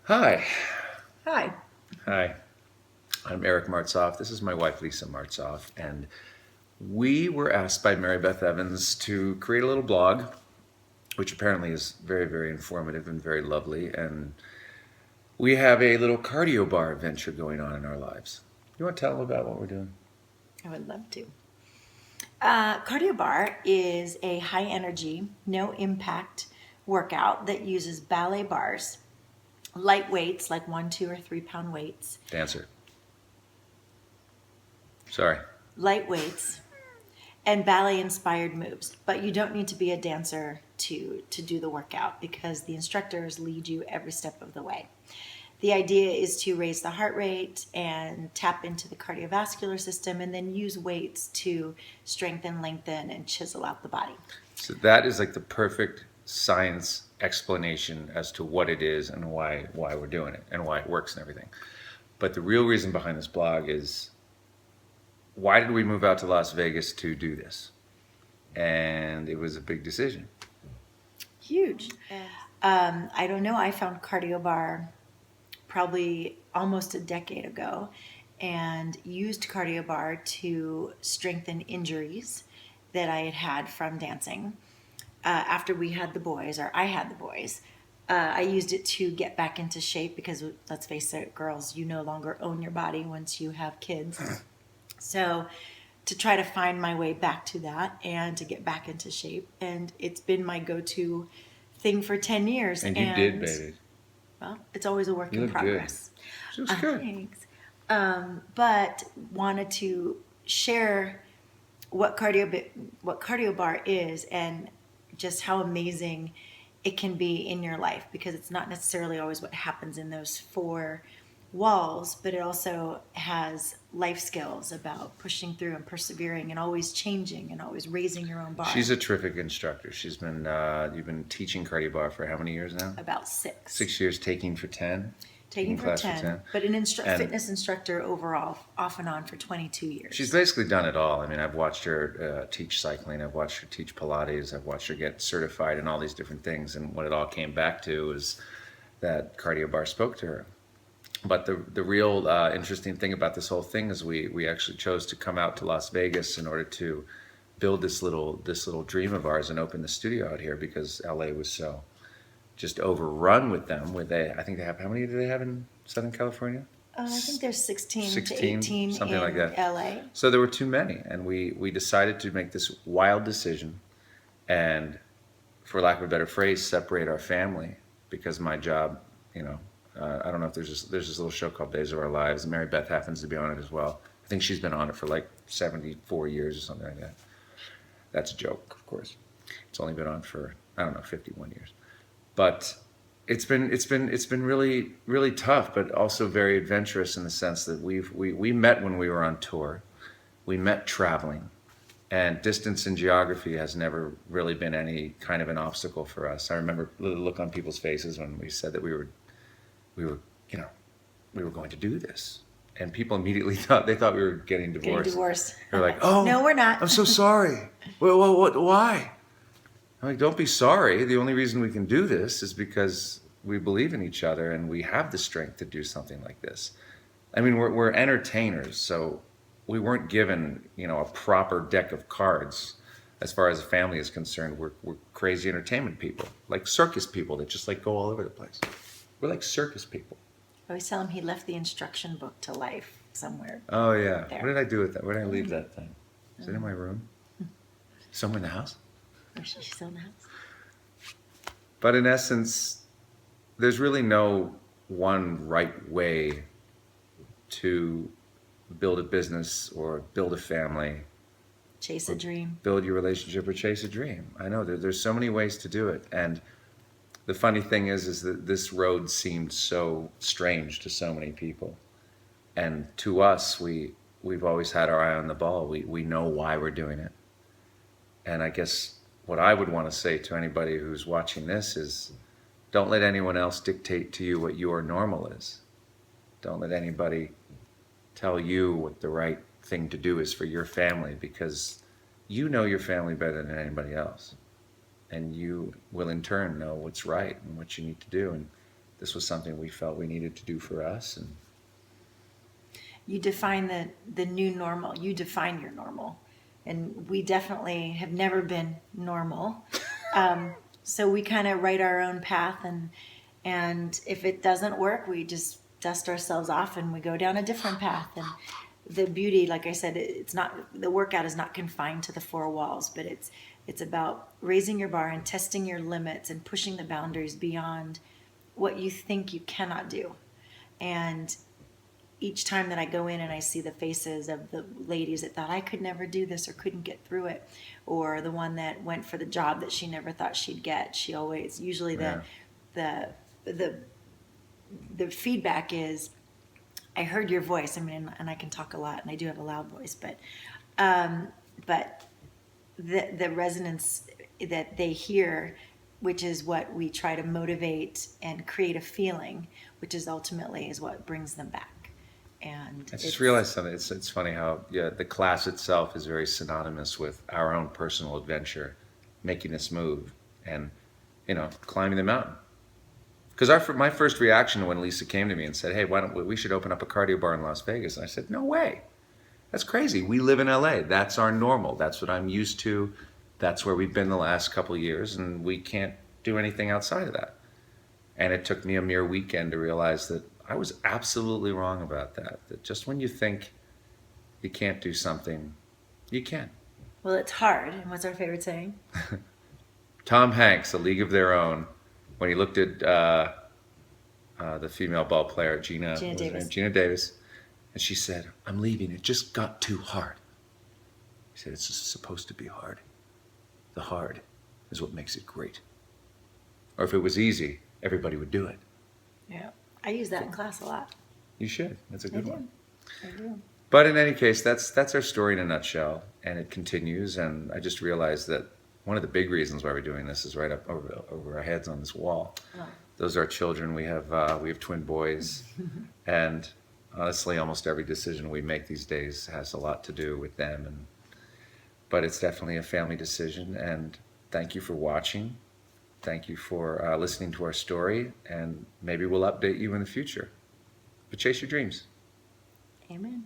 Hi. Hi. Hi. I'm Eric Martzoff. This is my wife, Lisa Martzoff. And we were asked by Mary Beth Evans to create a little blog, which apparently is very, very informative and very lovely. And we have a little cardio bar adventure going on in our lives. You want to tell them about what we're doing? I would love to. Cardio bar is a high energy, no impact workout that uses ballet bars, light weights like 1, 2, or 3 pound weights, Dancer. Sorry. light weights, and ballet inspired moves. But you don't need to be a dancer to do the workout because the instructors lead you every step of the way. The idea is to raise the heart rate and tap into the cardiovascular system and then use weights to strengthen, lengthen, and chisel out the body. So that is like the perfect science explanation as to what it is and why we're doing it and why it works and everything. But the real reason behind this blog is, why did we move out to Las Vegas to do this? And it was a big decision. Huge. I don't know. I found Cardio Bar probably almost a decade ago and used Cardio Bar to strengthen injuries that I had had from dancing. After we had the boys, or I had the boys, I used it to get back into shape because, let's face it, girls, you no longer own your body once you have kids. So to try to find my way back to that and to get back into shape. And it's been my go-to thing for 10 years. And you did, baby. Well, it's always a work You in look progress. good. It was good. Thanks. But wanted to share what cardio bar is and just how amazing it can be in your life, because it's not necessarily always what happens in those four walls, but it also has life skills about pushing through and persevering and always changing and always raising your own bar. She's a terrific instructor. She's been you've been teaching cardio bar for how many years now? About 6. 6 years, taking for 10. Taking for class 10, but an fitness instructor overall, off and on for 22 years. She's basically done it all. I mean, I've watched her teach cycling. I've watched her teach Pilates. I've watched her get certified in all these different things. And what it all came back to was that cardio bar spoke to her. But the real interesting thing about this whole thing is we actually chose to come out to Las Vegas in order to build this little dream of ours and open the studio out here, because LA was so just overrun with them. I think they have, how many do they have in Southern California? I think there's 16 to 16, 18 something in like that. LA. So there were too many, and we decided to make this wild decision and, for lack of a better phrase, separate our family, because my job, I don't know if there's this little show called Days of Our Lives, and Mary Beth happens to be on it as well. I think she's been on it for like 74 years or something like that. That's a joke, of course. It's only been on for, I don't know, 51 years. But it's been really, really tough, but also very adventurous in the sense that we met when we were on tour. We met traveling, and distance and geography has never really been any kind of an obstacle for us. I remember the look on people's faces when we said that we were going to do this, and people immediately thought we were getting divorced. They're like, "Oh, no, we're not. I'm so sorry. Well, what? Why?" I'm like, "Don't be sorry. The only reason we can do this is because we believe in each other and we have the strength to do something like this." I mean, we're entertainers, so we weren't given, a proper deck of cards. As far as a family is concerned, we're crazy entertainment people, like circus people that just like go all over the place. We're like circus people. I always tell him he left the instruction book to life somewhere. Oh yeah. There. What did I do with that? Where did I leave that thing? Is it in my room? Somewhere in the house? Or she's still in the house. But in essence, there's really no one right way to build a business or build a family, Chase a dream. build your relationship, or chase a dream. I know there's so many ways to do it. And the funny thing is that this road seemed so strange to so many people. And to us, we've always had our eye on the ball. We know why we're doing it. And I guess what I would want to say to anybody who's watching this is, don't let anyone else dictate to you what your normal is. Don't let anybody tell you what the right thing to do is for your family, because you know your family better than anybody else. And you will in turn know what's right and what you need to do. And this was something we felt we needed to do for us. And You define the new normal. You define your normal, and we definitely have never been normal. So we kind of write our own path, and if it doesn't work, we just dust ourselves off and we go down a different path. And the beauty, like I said, it's not, the workout is not confined to the four walls, but it's about raising your bar and testing your limits and pushing the boundaries beyond what you think you cannot do. And each time that I go in and I see the faces of the ladies that thought I could never do this or couldn't get through it, or the one that went for the job that she never thought she'd get, she always, usually the feedback is, I heard your voice. I mean, and I can talk a lot, and I do have a loud voice, but the resonance that they hear, which is what we try to motivate and create a feeling, which is ultimately is what brings them back. And I just realized something. It's funny how the class itself is very synonymous with our own personal adventure, making this move, and climbing the mountain. Because my first reaction when Lisa came to me and said, "Hey, why don't we should open up a cardio bar in Las Vegas?" And I said, "No way, that's crazy. We live in LA. That's our normal. That's what I'm used to. That's where we've been the last couple of years, and we can't do anything outside of that." And it took me a mere weekend to realize that I was absolutely wrong about that. That just when you think you can't do something, you can. Well, it's hard. And what's our favorite saying? Tom Hanks, A League of Their Own, when he looked at the female ball player, Gina Davis, and she said, "I'm leaving. It just got too hard." He said, "It's just supposed to be hard. The hard is what makes it great. Or if it was easy, everybody would do it." Yeah. I use that in class a lot. You should. That's a good one. I do. But in any case, that's our story in a nutshell, and it continues. And I just realized that one of the big reasons why we're doing this is right up over our heads on this wall. Oh. Those are our children. We have twin boys, and honestly, almost every decision we make these days has a lot to do with them. But it's definitely a family decision. And thank you for watching. Thank you for listening to our story, and maybe we'll update you in the future. But chase your dreams. Amen.